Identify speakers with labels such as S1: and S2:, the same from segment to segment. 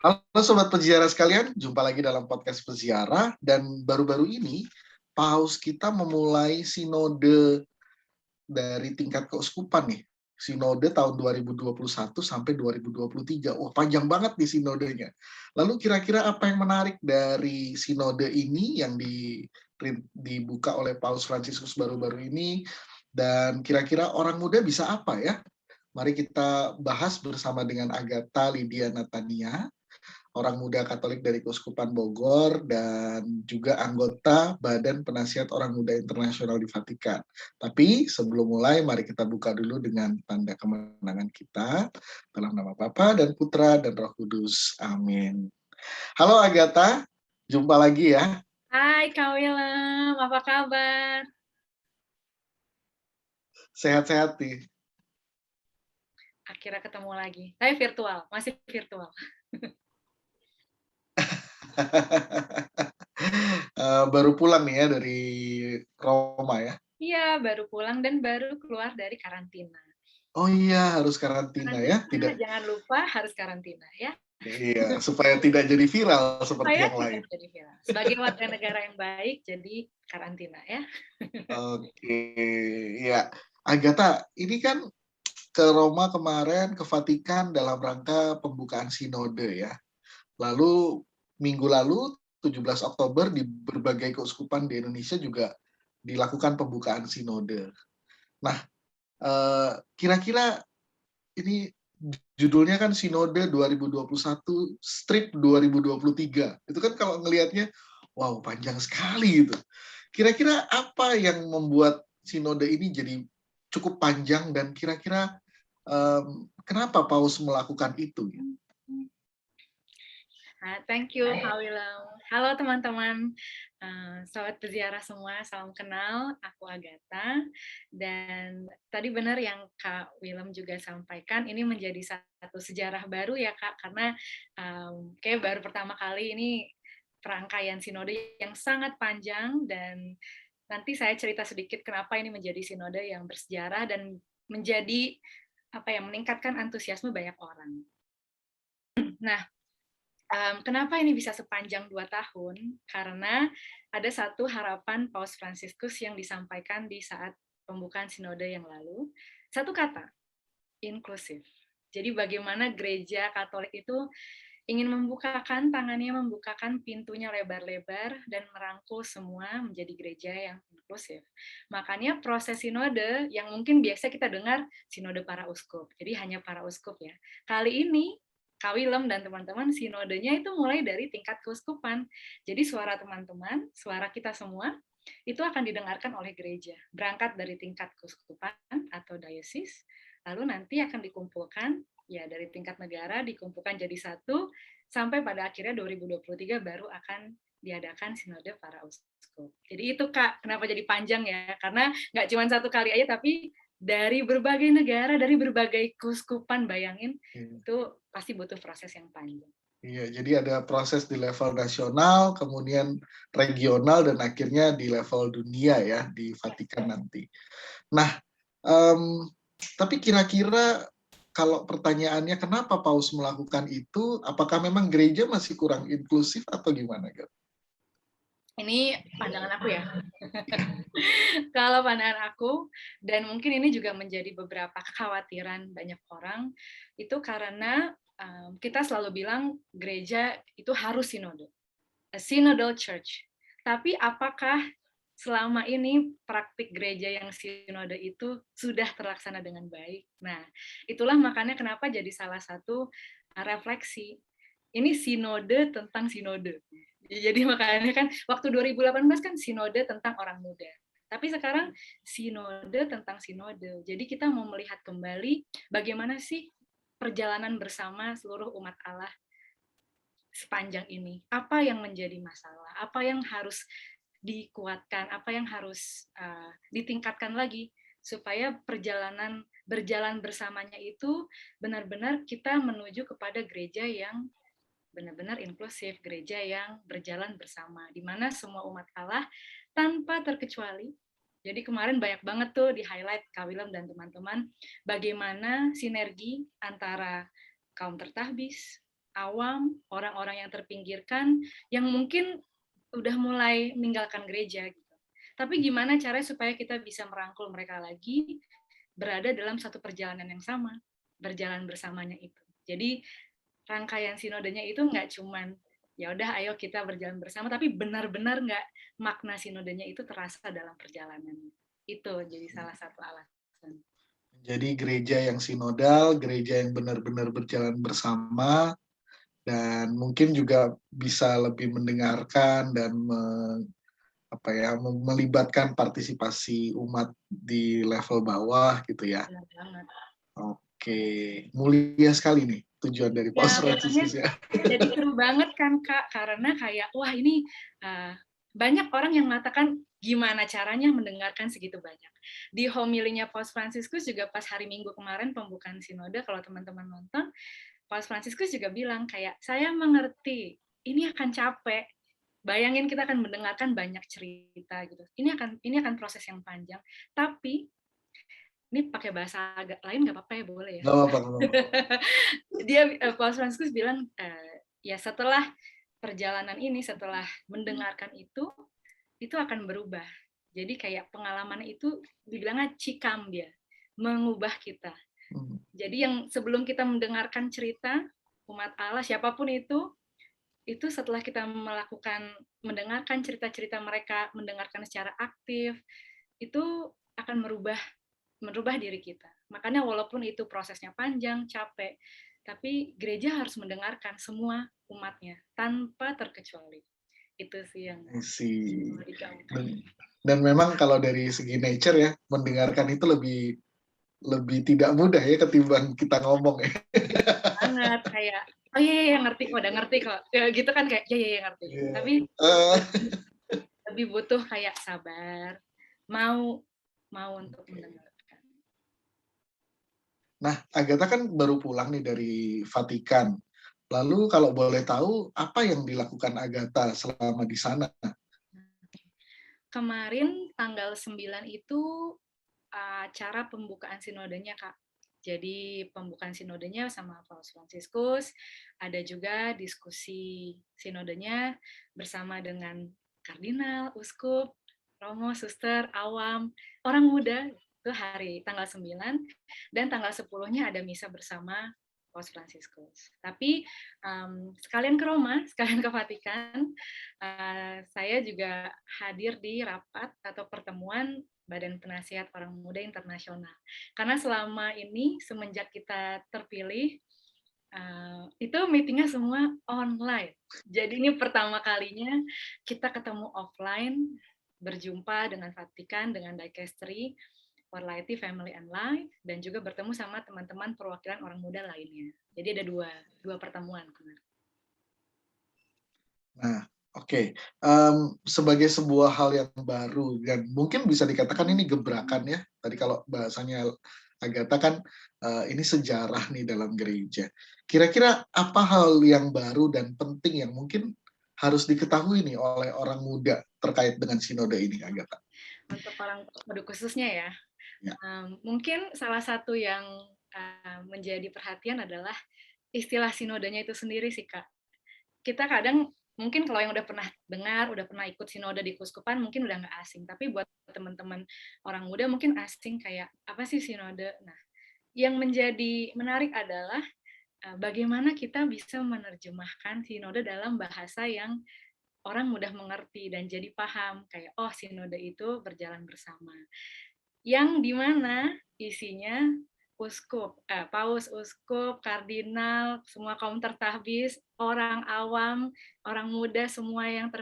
S1: Halo Sobat Peziarah sekalian, jumpa lagi dalam podcast Peziarah, dan baru-baru ini Paus kita memulai sinode dari tingkat keuskupan nih. Sinode tahun 2021 sampai 2023. Wah, panjang banget nih sinodenya. Lalu kira-kira apa yang menarik dari sinode ini yang dibuka oleh Paus Fransiskus baru-baru ini, dan kira-kira orang muda bisa apa ya? Mari kita bahas bersama dengan Agatha Lydia Natania, orang muda Katolik dari Keuskupan Bogor, dan juga anggota Badan Penasihat Orang Muda Internasional di Vatikan. Tapi sebelum mulai, mari kita buka dulu dengan tanda kemenangan kita. Dalam nama Bapa dan Putra dan Roh Kudus. Amin. Halo Agatha, jumpa lagi ya.
S2: Hai Kak Willem, apa kabar?
S1: Sehat-sehat nih.
S2: Akhirnya ketemu lagi. Tapi virtual, masih virtual.
S1: Baru pulang nih ya dari Roma ya.
S2: Iya, baru pulang dan baru keluar dari karantina.
S1: Oh iya, harus karantina ya.
S2: Karantina, jangan lupa harus karantina ya.
S1: Iya, supaya tidak jadi viral seperti
S2: Supaya
S1: yang lain.
S2: tidak jadi viral. Sebagai warga negara yang baik, jadi karantina ya.
S1: Oke, ya. Agatha, ini kan ke Roma kemarin, ke Vatikan dalam rangka pembukaan sinode ya. Lalu minggu lalu 17 Oktober di berbagai keuskupan di Indonesia juga dilakukan pembukaan sinode. Nah, kira-kira ini judulnya kan Sinode 2021 strip 2023. Itu kan kalau ngelihatnya wow, panjang sekali gitu. Kira-kira apa yang membuat sinode ini jadi cukup panjang, dan kira-kira kenapa Paus melakukan itu?
S2: Thank you, Kak Willem. Halo teman-teman, sobat peziarah semua, salam kenal. Aku Agatha. Dan tadi benar yang Kak Willem juga sampaikan, ini menjadi satu sejarah baru ya Kak, karena kayak baru pertama kali ini perangkaian sinode yang sangat panjang, dan nanti saya cerita sedikit kenapa ini menjadi sinode yang bersejarah dan menjadi meningkatkan antusiasme banyak orang. Nah, kenapa ini bisa sepanjang 2 tahun? Karena ada satu harapan Paus Fransiskus yang disampaikan di saat pembukaan sinode yang lalu. Satu kata, inklusif. Jadi bagaimana gereja Katolik itu ingin membukakan tangannya, membukakan pintunya lebar-lebar dan merangkul semua menjadi gereja yang inklusif. Makanya proses sinode yang mungkin biasa kita dengar sinode para uskup. Jadi hanya para uskup ya. Kali ini Kak Willem dan teman-teman, sinodenya itu mulai dari tingkat keuskupan. Jadi suara teman-teman, suara kita semua, itu akan didengarkan oleh gereja. Berangkat dari tingkat keuskupan atau diocesis, lalu nanti akan dikumpulkan ya dari tingkat negara, dikumpulkan jadi satu, sampai pada akhirnya 2023 baru akan diadakan sinode para uskup. Jadi itu Kak, kenapa jadi panjang ya? Karena nggak cuma satu kali aja, tapi dari berbagai negara, dari berbagai keuskupan, bayangin, itu pasti butuh proses yang panjang.
S1: Iya, jadi ada proses di level nasional, kemudian regional, dan akhirnya di level dunia ya, di Vatikan nanti. Nah, tapi kira-kira kalau pertanyaannya kenapa Paus melakukan itu, apakah memang gereja masih kurang inklusif atau gimana, Gat?
S2: Ini pandangan aku ya. Kalau pandangan aku, dan mungkin ini juga menjadi beberapa kekhawatiran banyak orang, itu karena kita selalu bilang gereja itu harus sinode, a synodal church. Tapi apakah selama ini praktik gereja yang sinode itu sudah terlaksana dengan baik? Nah, itulah makanya kenapa jadi salah satu refleksi. Ini sinode tentang sinode. Jadi makanya kan waktu 2018 kan sinode tentang orang muda. Tapi sekarang sinode tentang sinode. Jadi kita mau melihat kembali bagaimana sih perjalanan bersama seluruh umat Allah sepanjang ini. Apa yang menjadi masalah? Apa yang harus dikuatkan? Apa yang harus ditingkatkan lagi supaya perjalanan berjalan bersamanya itu benar-benar kita menuju kepada gereja yang benar-benar inklusif, gereja yang berjalan bersama, di mana semua umat Allah tanpa terkecuali. Jadi kemarin banyak banget tuh di-highlight Kak Willem dan teman-teman, bagaimana sinergi antara kaum tertahbis, awam, orang-orang yang terpinggirkan, yang mungkin udah mulai meninggalkan gereja gitu. Tapi gimana caranya supaya kita bisa merangkul mereka lagi berada dalam satu perjalanan yang sama, berjalan bersamanya itu. Jadi rangkaian sinodenya itu nggak cuman ya udah ayo kita berjalan bersama, tapi benar-benar nggak makna sinodenya itu terasa dalam perjalanan. Itu jadi salah satu alasan.
S1: Jadi gereja yang sinodal, gereja yang benar-benar berjalan bersama, dan mungkin juga bisa lebih mendengarkan dan melibatkan partisipasi umat di level bawah gitu ya.
S2: Benar banget.
S1: Oke, mulia sekali nih tujuan dari Paus
S2: Ya, makanya
S1: Fransiskus ya.
S2: jadi seru banget kan Kak, karena kayak wah ini banyak orang yang mengatakan gimana caranya mendengarkan segitu banyak. Di homilinya Paus Fransiskus juga pas hari Minggu kemarin pembukaan sinode, kalau teman-teman nonton, Paus Fransiskus juga bilang kayak saya mengerti ini akan capek. Bayangin kita akan mendengarkan banyak cerita gitu. Ini akan proses yang panjang, tapi ini pakai bahasa agak lain nggak apa-apa ya, boleh ya?
S1: Nggak apa-apa, nggak apa-apa.
S2: Dia Paus Fransiskus bilang ya setelah perjalanan ini, setelah mendengarkan itu akan berubah. Jadi kayak pengalaman itu dibilangnya cikam dia, mengubah kita. Jadi yang sebelum kita mendengarkan cerita umat Allah siapapun itu setelah kita mendengarkan cerita-cerita mereka, mendengarkan secara aktif, itu akan merubah diri kita. Makanya walaupun itu prosesnya panjang, capek, tapi gereja harus mendengarkan semua umatnya tanpa terkecuali. Itu sih yang
S1: dan memang kalau dari segi nature ya, mendengarkan itu lebih tidak mudah ya ketimbang kita ngomong ya.
S2: Banget kayak oh iya ngerti, udah ngerti kok. Ya, gitu kan kayak iya ngerti.
S1: Yeah.
S2: Tapi lebih butuh kayak sabar, mau untuk mendengarkan.
S1: Nah, Agatha kan baru pulang nih dari Vatikan. Lalu kalau boleh tahu, apa yang dilakukan Agatha selama di sana?
S2: Kemarin tanggal 9 itu acara pembukaan sinodenya, Kak. Jadi pembukaan sinodenya sama Paus Fransiskus, ada juga diskusi sinodenya bersama dengan kardinal, uskup, romo, suster, awam, orang muda, itu hari tanggal 9, dan tanggal 10-nya ada misa bersama Paus Fransiskus. Tapi sekalian ke Roma, sekalian ke Vatikan, saya juga hadir di rapat atau pertemuan Badan Penasihat Orang Muda Internasional. Karena selama ini, semenjak kita terpilih, itu meetingnya semua online. Jadi ini pertama kalinya kita ketemu offline, berjumpa dengan Vatikan, dengan Dicastery, for Laity, Family and Life, dan juga bertemu sama teman-teman perwakilan orang muda lainnya. Jadi ada dua pertemuan kemarin.
S1: Nah, oke. Sebagai sebuah hal yang baru, dan mungkin bisa dikatakan ini gebrakan ya, tadi kalau bahasanya Agatha kan ini sejarah nih dalam gereja. Kira-kira apa hal yang baru dan penting yang mungkin harus diketahui nih oleh orang muda terkait dengan sinode ini, Agatha?
S2: Untuk orang muda khususnya ya. Mungkin salah satu yang menjadi perhatian adalah istilah sinodenya itu sendiri sih, Kak. Kita kadang mungkin kalau yang udah pernah dengar, udah pernah ikut sinode di Kuskupan mungkin udah nggak asing, tapi buat teman-teman orang muda mungkin asing kayak apa sih sinode. Nah, yang menjadi menarik adalah bagaimana kita bisa menerjemahkan sinode dalam bahasa yang orang mudah mengerti dan jadi paham kayak oh sinode itu berjalan bersama. Yang dimana isinya paus, uskup, kardinal, semua kaum tertahbis, orang awam, orang muda, semua yang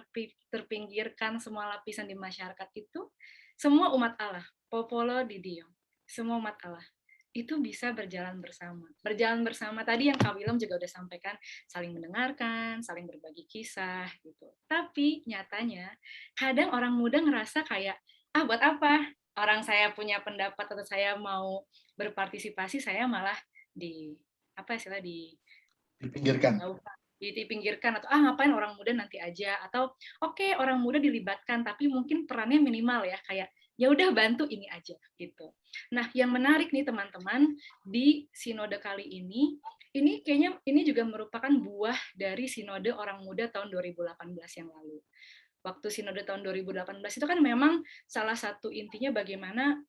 S2: terpinggirkan, semua lapisan di masyarakat itu, semua umat Allah, popolo di Dio, semua umat Allah itu bisa berjalan bersama. Berjalan bersama tadi yang Kak Willem juga udah sampaikan, saling mendengarkan, saling berbagi kisah gitu. Tapi nyatanya kadang orang muda ngerasa kayak buat apa? Orang saya punya pendapat atau saya mau berpartisipasi, saya malah
S1: dipinggirkan.
S2: Dipinggirkan atau ngapain orang muda nanti aja, atau oke, orang muda dilibatkan tapi mungkin perannya minimal ya, kayak ya udah bantu ini aja gitu. Nah, yang menarik nih teman-teman, di sinode kali ini ini kayaknya ini juga merupakan buah dari Sinode Orang Muda tahun 2018 yang lalu. Waktu Sinode tahun 2018 itu kan memang salah satu intinya bagaimana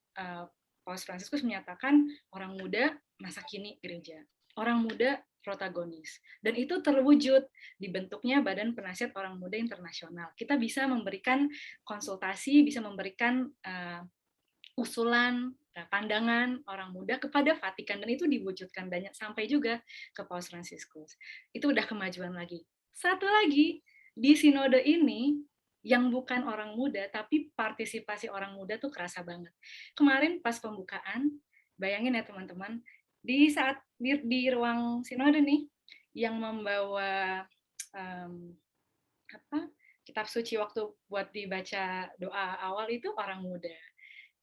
S2: Paus Fransiskus menyatakan orang muda masa kini gereja. Orang muda protagonis. Dan itu terwujud dibentuknya Badan Penasihat Orang Muda Internasional. Kita bisa memberikan konsultasi, bisa memberikan usulan, pandangan orang muda kepada Vatikan, dan itu diwujudkan banyak sampai juga ke Paus Fransiskus. Itu udah kemajuan lagi. Satu lagi, di sinode ini yang bukan orang muda, tapi partisipasi orang muda tuh kerasa banget. Kemarin pas pembukaan, bayangin ya teman-teman, di saat di ruang sinode nih, yang membawa kitab suci waktu buat dibaca doa awal itu orang muda.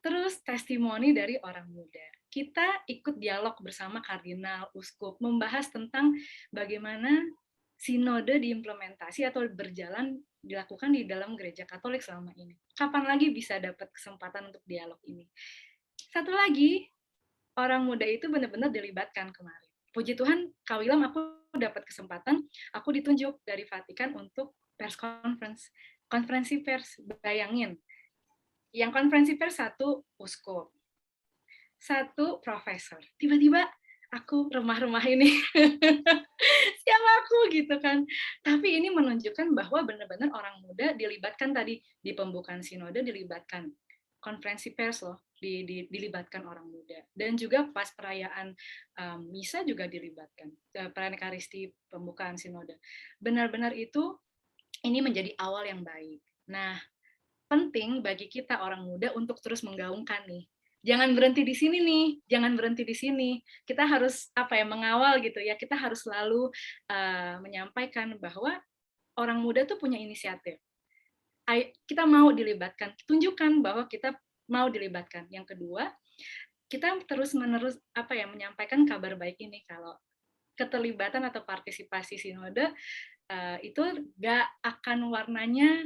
S2: Terus testimoni dari orang muda. Kita ikut dialog bersama kardinal, uskup, membahas tentang bagaimana sinode diimplementasi atau berjalan dilakukan di dalam gereja Katolik selama ini. Kapan lagi bisa dapat kesempatan untuk dialog ini? Satu lagi, orang muda itu benar-benar dilibatkan kemarin. Puji Tuhan, Kak Wilam, aku dapat kesempatan, aku ditunjuk dari Vatikan untuk pers conference, konferensi pers. Bayangin, yang konferensi pers satu uskup, satu profesor. Tiba-tiba aku remah-remah ini siapa aku gitu kan. Tapi ini menunjukkan bahwa benar-benar orang muda dilibatkan tadi di pembukaan sinode, dilibatkan konferensi pers loh, dilibatkan orang muda. Dan juga pas perayaan misa juga dilibatkan, perayaan Ekaristi pembukaan sinode. Benar-benar itu ini menjadi awal yang baik. Nah, penting bagi kita orang muda untuk terus menggaungkan nih. Jangan berhenti di sini nih, jangan berhenti di sini. Kita harus mengawal gitu ya. Kita harus selalu menyampaikan bahwa orang muda tuh punya inisiatif. Kita mau dilibatkan, tunjukkan bahwa kita mau dilibatkan. Yang kedua, kita terus-menerus menyampaikan kabar baik ini kalau keterlibatan atau partisipasi sinode itu gak akan warnanya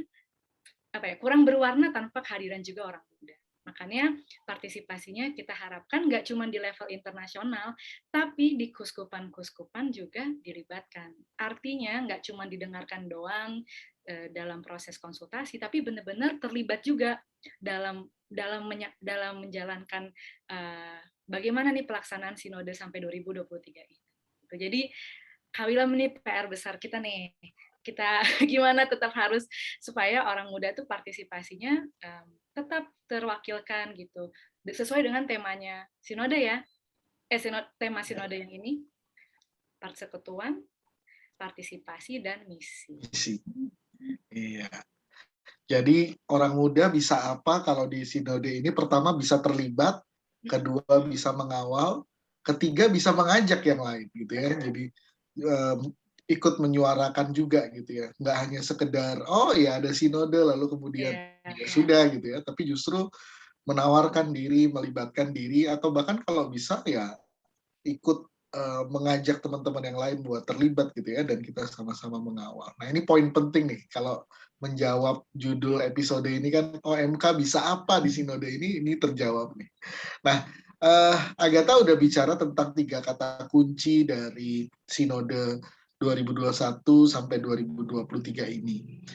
S2: kurang berwarna tanpa kehadiran juga orang muda. Makanya partisipasinya kita harapkan nggak cuma di level internasional, tapi di kuskupan-kuskupan juga dilibatkan. Artinya nggak cuma didengarkan doang dalam proses konsultasi, tapi benar-benar terlibat juga dalam menjalankan bagaimana nih pelaksanaan sinode sampai 2023 ini. Jadi Kak Wilam, ini PR besar kita nih. Kita gimana tetap harus supaya orang muda tuh partisipasinya tetap terwakilkan gitu sesuai dengan temanya sinode ya, tema sinode yang ini, persekutuan, partisipasi dan misi.
S1: Iya. Jadi orang muda bisa apa kalau di sinode ini? Pertama bisa terlibat, kedua bisa mengawal, ketiga bisa mengajak yang lain gitu ya. Jadi ikut menyuarakan juga gitu ya, nggak hanya sekedar oh ya ada sinode lalu kemudian ya sudah gitu ya, tapi justru menawarkan diri, melibatkan diri, atau bahkan kalau bisa ya ikut mengajak teman-teman yang lain buat terlibat gitu ya, dan kita sama-sama mengawal. Nah ini poin penting nih kalau menjawab judul episode ini kan, OMK bisa apa di sinode ini terjawab nih. Nah Agatha udah bicara tentang 3 kata kunci dari sinode 2021 sampai 2023 ini.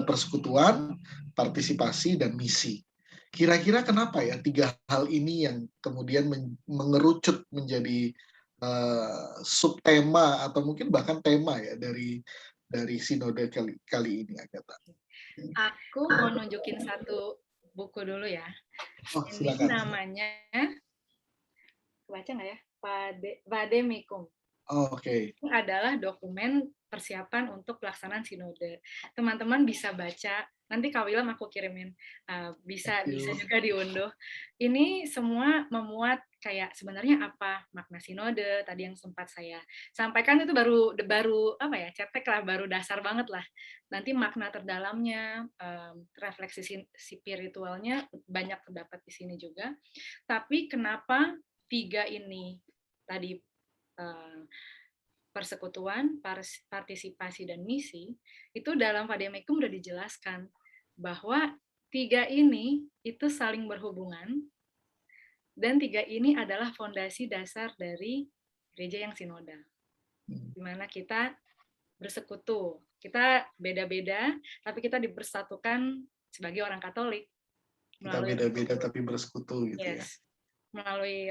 S1: Persekutuan, partisipasi, dan misi. Kira-kira kenapa ya 3 hal ini yang kemudian mengerucut menjadi subtema atau mungkin bahkan tema ya dari sinode kali ini, Agatha?
S2: Aku mau nunjukin satu buku dulu ya. Ini namanya, baca nggak ya? Vademecum.
S1: Oke.
S2: Ini adalah dokumen persiapan untuk pelaksanaan sinode. Teman-teman bisa baca. Nanti Kak Wilam aku kirimin. Bisa juga diunduh. Ini semua memuat kayak sebenarnya apa makna sinode tadi yang sempat saya sampaikan, itu baru cetek lah, baru dasar banget lah. Nanti makna terdalamnya, refleksi spiritualnya banyak terdapat di sini juga. Tapi kenapa 3 ini tadi, persekutuan, partisipasi, dan misi, itu dalam Vademecum udah dijelaskan bahwa 3 ini itu saling berhubungan, dan 3 ini adalah fondasi dasar dari gereja yang sinodal,
S1: Hmm.
S2: di mana kita bersekutu. Kita beda-beda, tapi kita dipersatukan sebagai orang Katolik
S1: Kita
S2: melalui
S1: beda-beda tapi bersekutu gitu ya.
S2: yes, melalui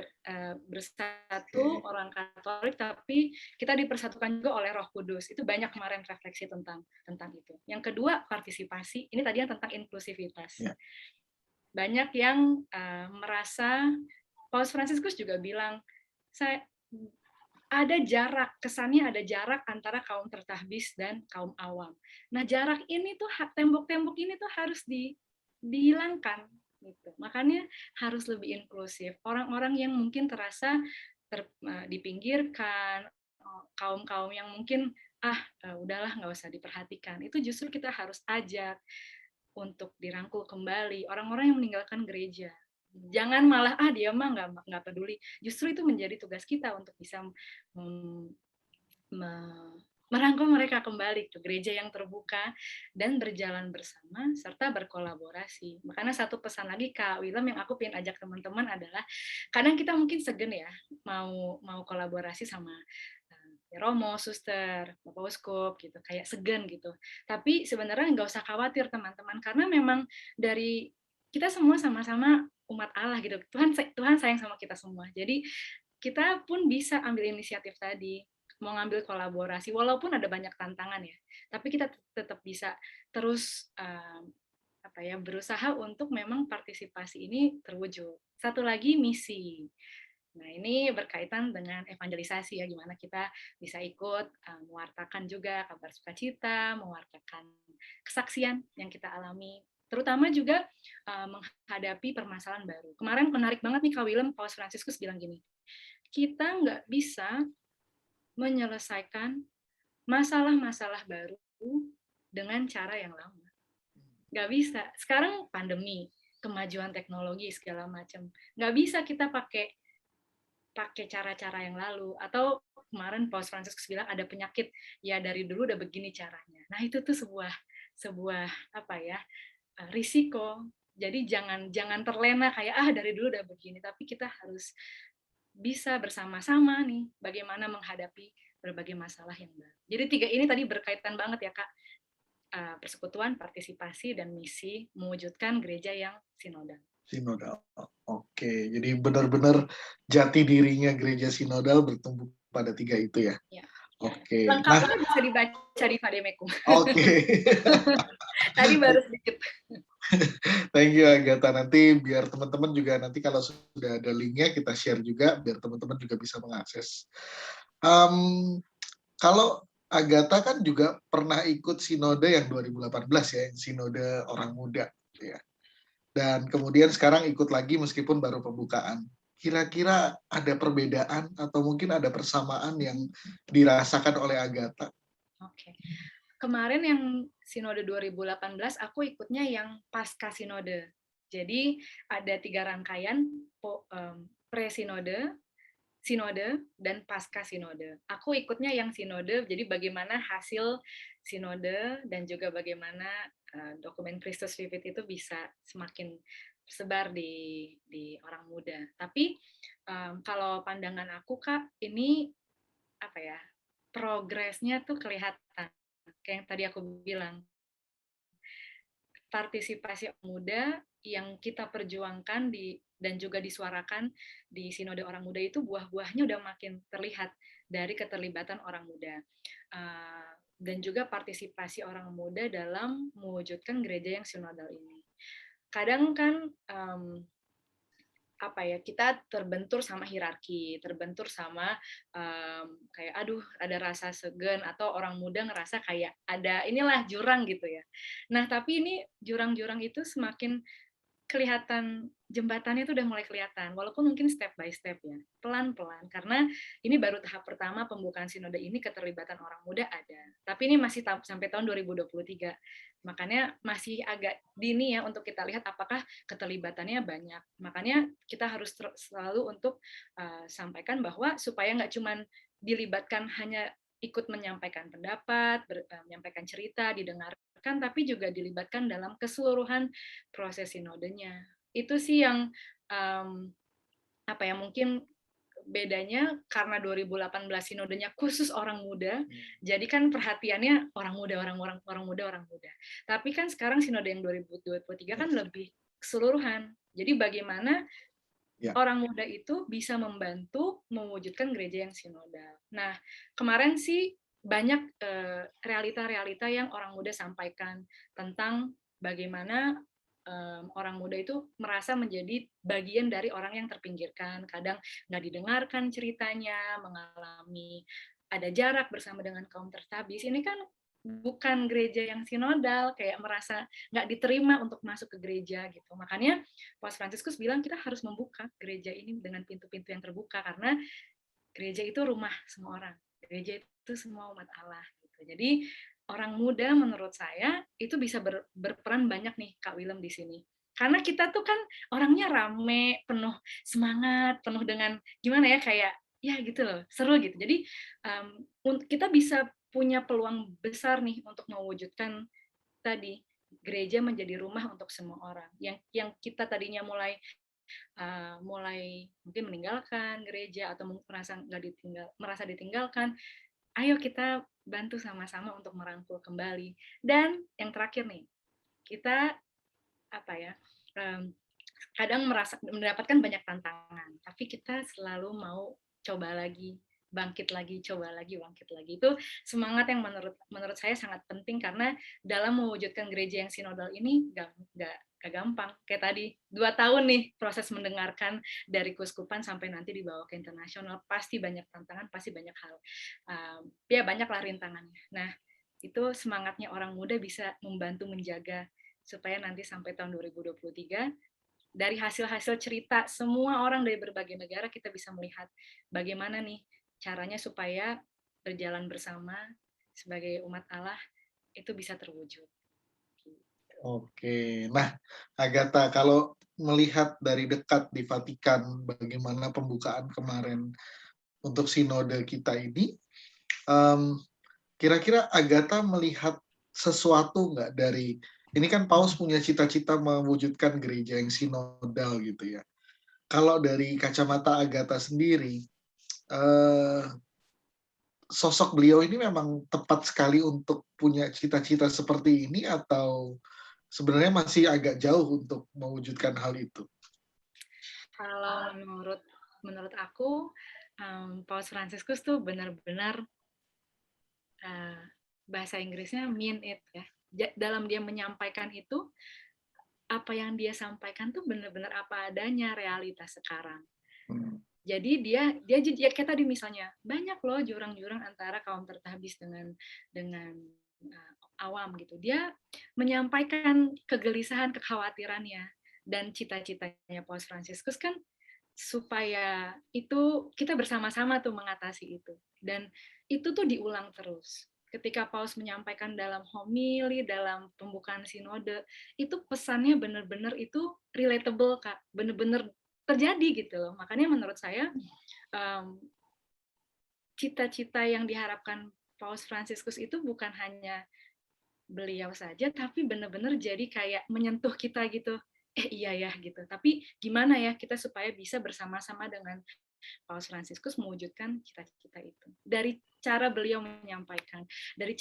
S2: bersatu
S1: Oke.
S2: orang Katolik, tapi kita dipersatukan juga oleh Roh Kudus. Itu banyak kemarin refleksi tentang itu. Yang kedua, partisipasi. Ini tadi yang tentang inklusivitas.
S1: Ya.
S2: Banyak yang merasa, Paus Fransiskus juga bilang, saya ada jarak, kesannya ada jarak antara kaum tertahbis dan kaum awam. Nah, jarak ini tuh, tembok-tembok ini tuh harus dihilangkan. Gitu. Makanya harus lebih inklusif. Orang-orang yang mungkin terasa dipinggirkan, kaum-kaum yang mungkin, udahlah nggak usah diperhatikan. Itu justru kita harus ajak untuk dirangkul kembali. Orang-orang yang meninggalkan gereja. Jangan malah dia mah nggak peduli. Justru itu menjadi tugas kita untuk bisa merangkul mereka kembali ke gereja yang terbuka dan berjalan bersama serta berkolaborasi. Makanya satu pesan lagi Kak Willem yang aku pengen ajak teman-teman adalah kadang kita mungkin segen ya mau kolaborasi sama Romo, suster, Bapak Uskup gitu, kayak segen gitu. Tapi sebenarnya nggak usah khawatir teman-teman karena memang dari kita semua sama-sama umat Allah gitu. Tuhan sayang sama kita semua. Jadi kita pun bisa ambil inisiatif tadi, mau ngambil kolaborasi, walaupun ada banyak tantangan ya, tapi kita tetap bisa terus berusaha untuk memang partisipasi ini terwujud. Satu lagi misi. Nah, ini berkaitan dengan evangelisasi ya, gimana kita bisa ikut mewartakan juga kabar sukacita, mewartakan kesaksian yang kita alami, terutama juga menghadapi permasalahan baru. Kemarin menarik banget nih Kak Willem, Paus Fransiskus bilang gini, kita nggak bisa menyelesaikan masalah-masalah baru dengan cara yang lama. Nggak bisa. Sekarang pandemi, kemajuan teknologi segala macam. Nggak bisa kita pakai cara-cara yang lalu. Atau kemarin Paus Fransiskus bilang ada penyakit, ya dari dulu udah begini caranya. Nah itu tuh sebuah risiko. Jadi jangan terlena kayak dari dulu udah begini, tapi kita harus bisa bersama-sama nih bagaimana menghadapi berbagai masalah yang baru. Jadi 3 ini tadi berkaitan banget ya Kak, persekutuan, partisipasi, dan misi mewujudkan gereja yang sinodal.
S1: Sinodal. Oke, jadi benar-benar jati dirinya gereja sinodal bertumbuh pada 3 itu ya.
S2: Ya.
S1: Oke.
S2: Lengkapnya bisa dibaca di Vademekum.
S1: Oke.
S2: Tadi baru sedikit.
S1: Thank you Agatha. Nanti biar teman-teman juga nanti kalau sudah ada linknya kita share juga biar teman-teman juga bisa mengakses. Kalau Agatha kan juga pernah ikut sinode yang 2018 ya, yang sinode orang muda ya. Dan kemudian sekarang ikut lagi meskipun baru pembukaan. Kira-kira ada perbedaan atau mungkin ada persamaan yang dirasakan oleh Agatha?
S2: Oke. Kemarin yang sinode 2018 aku ikutnya yang pasca sinode. Jadi ada 3 rangkaian pre-sinode, sinode, dan pasca sinode. Aku ikutnya yang sinode, jadi bagaimana hasil sinode dan juga bagaimana dokumen Christus Vivit itu bisa semakin tersebar di orang muda. Tapi kalau pandangan aku Kak, ini progresnya tuh kelihatan. Kayak yang tadi aku bilang, partisipasi muda yang kita perjuangkan dan juga disuarakan di Sinode Orang Muda itu buah-buahnya udah makin terlihat dari keterlibatan orang muda. Dan juga partisipasi orang muda dalam mewujudkan gereja yang sinodal ini. Kadang kan kita terbentur sama hierarki, terbentur sama kayak ada rasa segan atau orang muda ngerasa kayak ada inilah jurang gitu ya. Nah, tapi ini jurang-jurang itu semakin kelihatan, jembatannya itu udah mulai kelihatan, walaupun mungkin step by step ya, pelan-pelan, karena ini baru tahap pertama pembukaan sinode ini, keterlibatan orang muda ada, tapi ini masih sampai tahun 2023, makanya masih agak dini ya untuk kita lihat apakah keterlibatannya banyak, makanya kita harus selalu untuk sampaikan bahwa supaya nggak cuma dilibatkan hanya ikut menyampaikan pendapat, menyampaikan cerita, didengarkan, tapi juga dilibatkan dalam keseluruhan proses sinodenya. Itu sih yang mungkin bedanya karena 2018 sinodenya khusus orang muda, jadi kan perhatiannya orang muda, orang muda. Tapi kan sekarang sinode yang 2023 kan lebih keseluruhan. Jadi bagaimana orang muda itu bisa membantu mewujudkan gereja yang sinodal. Nah, kemarin sih banyak realita-realita yang orang muda sampaikan tentang bagaimana orang muda itu merasa menjadi bagian dari orang yang terpinggirkan, kadang nggak didengarkan ceritanya, mengalami ada jarak bersama dengan kaum tertabis. Ini kan bukan gereja yang sinodal, kayak merasa nggak diterima untuk masuk ke gereja gitu. Makanya Paus Fransiskus bilang kita harus membuka gereja ini dengan pintu-pintu yang terbuka, karena gereja itu rumah semua orang, gereja itu semua umat Allah gitu. Jadi orang muda menurut saya itu bisa berperan banyak nih Kak Willem di sini. Karena kita tuh kan orangnya rame, penuh semangat, penuh dengan gimana ya, kayak ya gitu loh, seru gitu. Jadi kita bisa punya peluang besar nih untuk mewujudkan tadi gereja menjadi rumah untuk semua orang. Yang kita tadinya mulai mungkin meninggalkan gereja atau merasa ditinggalkan, ayo kita bantu sama-sama untuk merangkul kembali. Dan yang terakhir nih, kita kadang mendapatkan banyak tantangan, tapi kita selalu mau coba lagi, bangkit lagi. Itu semangat yang menurut saya sangat penting, karena dalam mewujudkan gereja yang sinodal ini nggak gampang. Kayak tadi 2 tahun nih proses mendengarkan dari keuskupan sampai nanti dibawa ke internasional, pasti banyak tantangan, pasti banyak hal, ya banyaklah rintangannya. Nah, itu semangatnya orang muda bisa membantu menjaga supaya nanti sampai tahun 2023 dari hasil-hasil cerita semua orang dari berbagai negara kita bisa melihat bagaimana nih caranya supaya berjalan bersama sebagai umat Allah itu bisa terwujud.
S1: Oke, nah Agatha, kalau melihat dari dekat di Vatikan bagaimana pembukaan kemarin untuk sinode kita ini, kira-kira Agatha melihat sesuatu nggak dari, ini kan Paus punya cita-cita mewujudkan gereja yang sinodal gitu ya. Kalau dari kacamata Agatha sendiri, sosok beliau ini memang tepat sekali untuk punya cita-cita seperti ini, atau sebenarnya masih agak jauh untuk mewujudkan hal itu?
S2: Kalau menurut aku, Paus Fransiskus tuh benar-benar bahasa Inggrisnya mean it ya. Dalam dia menyampaikan itu, apa yang dia sampaikan tuh benar-benar apa adanya realitas sekarang. Jadi dia kayak tadi misalnya, banyak loh jurang-jurang antara kaum tertabis dengan awam gitu. Dia menyampaikan kegelisahan, kekhawatirannya, dan cita-citanya Paus Fransiskus kan supaya itu kita bersama-sama tuh mengatasi itu. Dan itu tuh diulang terus. Ketika Paus menyampaikan dalam homili, dalam pembukaan sinode, itu pesannya benar-benar itu relatable, Kak. Benar-benar terjadi gitu loh. Makanya menurut saya cita-cita yang diharapkan Paus Fransiskus itu bukan hanya beliau saja, tapi benar-benar jadi kayak menyentuh kita gitu. Iya ya gitu. Tapi gimana ya kita supaya bisa bersama-sama dengan Paus Fransiskus mewujudkan cita-cita itu. Dari cara beliau menyampaikan, dari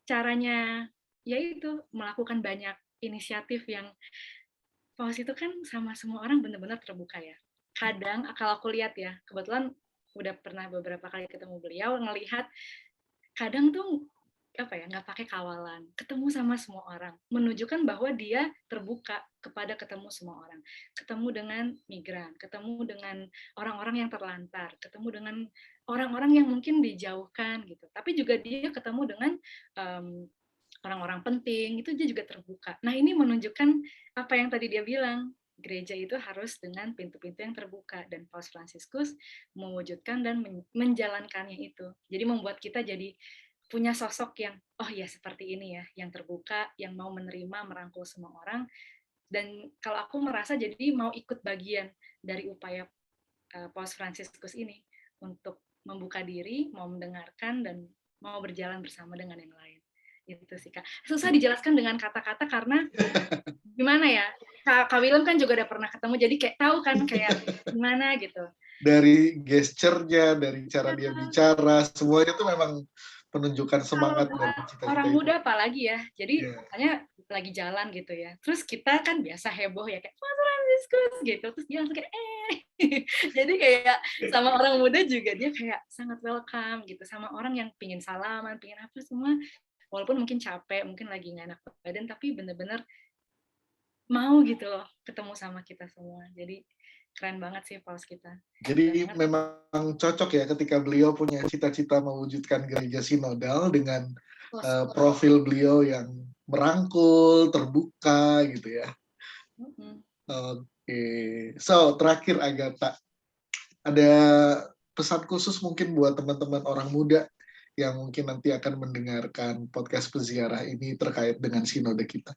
S2: caranya yaitu melakukan banyak inisiatif yang Paus itu kan sama semua orang benar-benar terbuka ya. Kadang kalau aku lihat ya, kebetulan udah pernah beberapa kali ketemu beliau, ngelihat kadang tuh nggak pakai kawalan, ketemu sama semua orang, menunjukkan bahwa dia terbuka kepada ketemu semua orang, ketemu dengan migran, ketemu dengan orang-orang yang terlantar, ketemu dengan orang-orang yang mungkin dijauhkan gitu, tapi juga dia ketemu dengan orang-orang penting, itu dia juga terbuka. Nah ini menunjukkan apa yang tadi dia bilang, gereja itu harus dengan pintu-pintu yang terbuka, dan Paus Fransiskus mewujudkan dan menjalankannya itu. Jadi membuat kita jadi punya sosok yang, oh ya seperti ini ya, yang terbuka, yang mau menerima, merangkul semua orang. Dan kalau aku merasa jadi mau ikut bagian dari upaya Paus Fransiskus ini untuk membuka diri, mau mendengarkan, dan mau berjalan bersama dengan yang lain. Itu sih Kak. Susah dijelaskan dengan kata-kata karena gimana ya, Kak Willem kan juga udah pernah ketemu, jadi kayak tahu kan kayak gimana gitu.
S1: dari gesturnya, dari cara dia bicara, semuanya tuh memang menunjukkan
S2: Kalau
S1: semangat dan
S2: buat
S1: cita-cita
S2: orang
S1: itu.
S2: muda apalagi ya, jadi
S1: Iya.
S2: misalnya lagi jalan gitu ya, terus kita kan biasa heboh ya kayak Mas Franciscus gitu, terus dia langsung kayak jadi kayak sama orang muda juga dia kayak sangat welcome gitu, sama orang yang pingin salaman, pingin apa semua, walaupun mungkin capek, mungkin lagi nggak enak badan, tapi bener-bener mau gitu loh ketemu sama kita semua. Jadi keren banget sih paus kita.
S1: Jadi
S2: Banget.
S1: memang cocok ya ketika beliau punya cita-cita mewujudkan gereja sinodal dengan profil beliau yang merangkul, terbuka gitu ya. Oke, so terakhir Agatha, ada pesan khusus mungkin buat teman-teman orang muda yang mungkin nanti akan mendengarkan podcast peziarah ini terkait dengan sinode kita.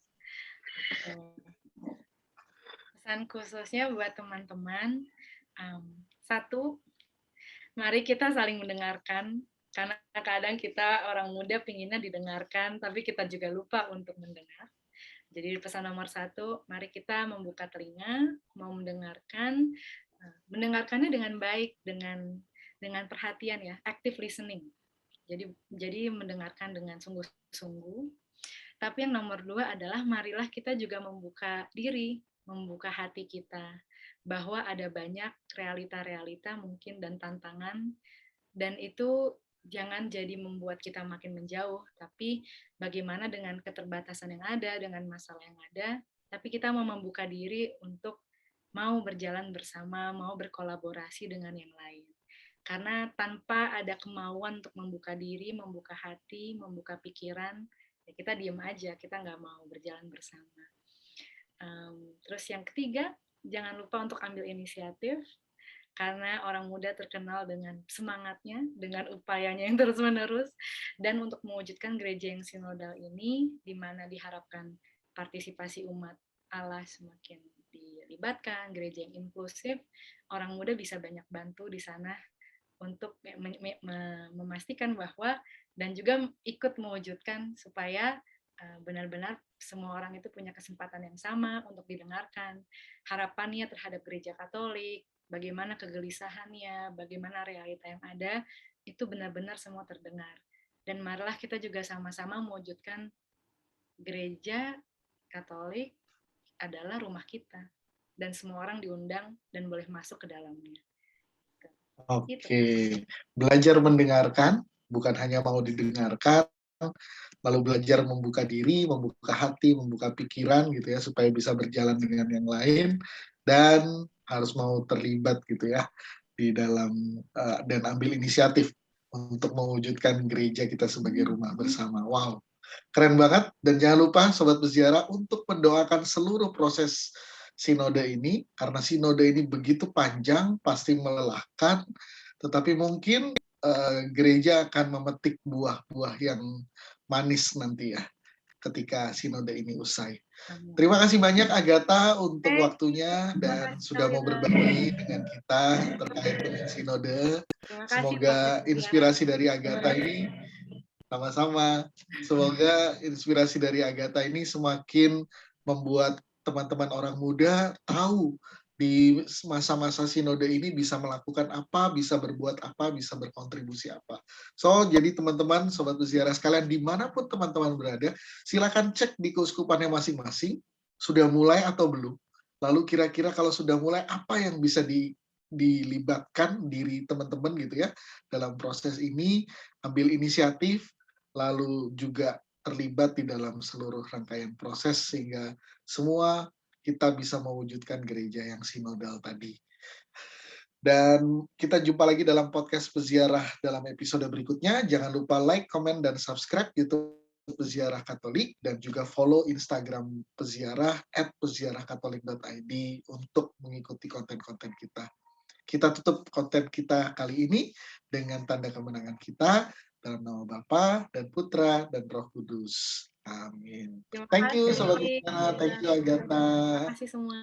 S2: Pesan khususnya buat teman-teman, satu, mari kita saling mendengarkan, karena kadang kita orang muda pinginnya didengarkan, tapi kita juga lupa untuk mendengar. Jadi pesan nomor satu, mari kita membuka telinga, mau mendengarkan, mendengarkannya dengan baik, dengan perhatian ya, active listening. Jadi mendengarkan dengan sungguh-sungguh. Tapi yang nomor dua adalah marilah kita juga membuka diri, membuka hati kita, bahwa ada banyak realita-realita mungkin dan tantangan, dan itu jangan jadi membuat kita makin menjauh, tapi bagaimana dengan keterbatasan yang ada, dengan masalah yang ada, tapi kita mau membuka diri untuk mau berjalan bersama, mau berkolaborasi dengan yang lain. Karena tanpa ada kemauan untuk membuka diri, membuka hati, membuka pikiran, ya kita diem aja, kita nggak mau berjalan bersama. Terus yang ketiga, jangan lupa untuk ambil inisiatif, karena orang muda terkenal dengan semangatnya, dengan upayanya yang terus-menerus, dan untuk mewujudkan gereja yang sinodal ini, di mana diharapkan partisipasi umat Allah semakin dilibatkan, gereja yang inklusif, orang muda bisa banyak bantu di sana untuk memastikan bahwa dan juga ikut mewujudkan supaya benar-benar semua orang itu punya kesempatan yang sama untuk didengarkan. Harapannya terhadap gereja Katolik, bagaimana kegelisahannya, bagaimana realita yang ada, itu benar-benar semua terdengar. Dan marilah kita juga sama-sama mewujudkan gereja Katolik adalah rumah kita. Dan semua orang diundang dan boleh masuk ke dalamnya.
S1: Oke, belajar mendengarkan, bukan hanya mau didengarkan, lalu belajar membuka diri, membuka hati, membuka pikiran gitu ya, supaya bisa berjalan dengan yang lain, dan harus mau terlibat gitu ya, di dalam dan ambil inisiatif untuk mewujudkan gereja kita sebagai rumah bersama. Wow, keren banget. Dan jangan lupa Sobat Peziarah untuk mendoakan seluruh proses sinode ini, karena sinode ini begitu panjang, pasti melelahkan, tetapi mungkin gereja akan memetik buah-buah yang manis nanti ya, ketika sinode ini usai. Terima kasih banyak Agatha untuk waktunya dan sudah mau berbagi dengan kita terkait dengan sinode. Semoga inspirasi dari Agatha ini sama-sama. Semoga inspirasi dari Agatha ini semakin membuat teman-teman orang muda tahu di masa-masa sinode ini bisa melakukan apa, bisa berbuat apa, bisa berkontribusi apa. So, jadi teman-teman, Sobat Peziarah sekalian, dimanapun teman-teman berada, silakan cek di keuskupannya masing-masing, sudah mulai atau belum. Lalu kira-kira kalau sudah mulai, apa yang bisa dilibatkan diri teman-teman gitu ya, dalam proses ini, ambil inisiatif, lalu juga terlibat di dalam seluruh rangkaian proses sehingga semua kita bisa mewujudkan gereja yang sinodal tadi. Dan kita jumpa lagi dalam podcast Peziarah dalam episode berikutnya. Jangan lupa like, comment, dan subscribe YouTube Peziarah Katolik dan juga follow Instagram Peziarah @peziarahkatolik.id untuk mengikuti konten-konten kita. Kita tutup konten kita kali ini dengan tanda kemenangan kita dalam nama Bapa dan Putra dan Roh Kudus. Amin. Thank you Sobat Peziarah, thank you Agatha.
S2: Terima kasih semua.